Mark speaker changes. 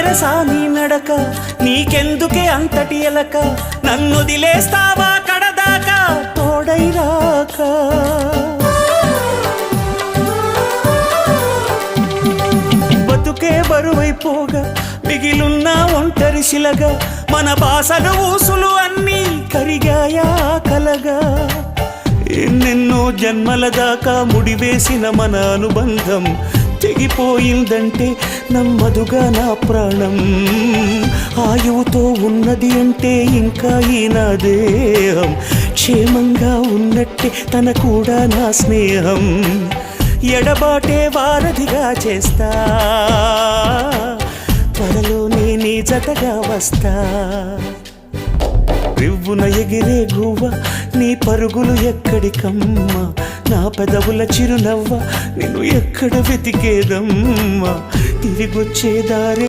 Speaker 1: వెరసా నీ నడక, నీకెందుకే అంతటి ఎలక, నన్నొదిలేస్తావా కడదాకా తోడై రాక. బతుకే బరువైపోగా మిగిలున్న ఒంటరి శిలగా, మన బాసలు ఊసులు అన్నీ కరిగాయా కలగా. ఎన్నెన్నో జన్మల దాకా ముడివేసిన మన అనుబంధం తెగిపోయిందంటే నమ్మదుగా నా ప్రాణం. ఆయువుతో ఉన్నది అంటే ఇంకా ఈ నా దేహం, క్షేమంగా ఉన్నట్టే తన కూడా నా స్నేహం. ఎడబాటే వారధిగా చేస్తా, త్వరలోనే నీ జతగా వస్తా. రివ్వున ఎగిరే గువ్వ నీ పరుగులు ఎక్కడికమ్మా, నా పెదవుల చిరునవ్వ నిన్ను ఎక్కడ వెతికేదమ్మా. తిరిగొచ్చే దారి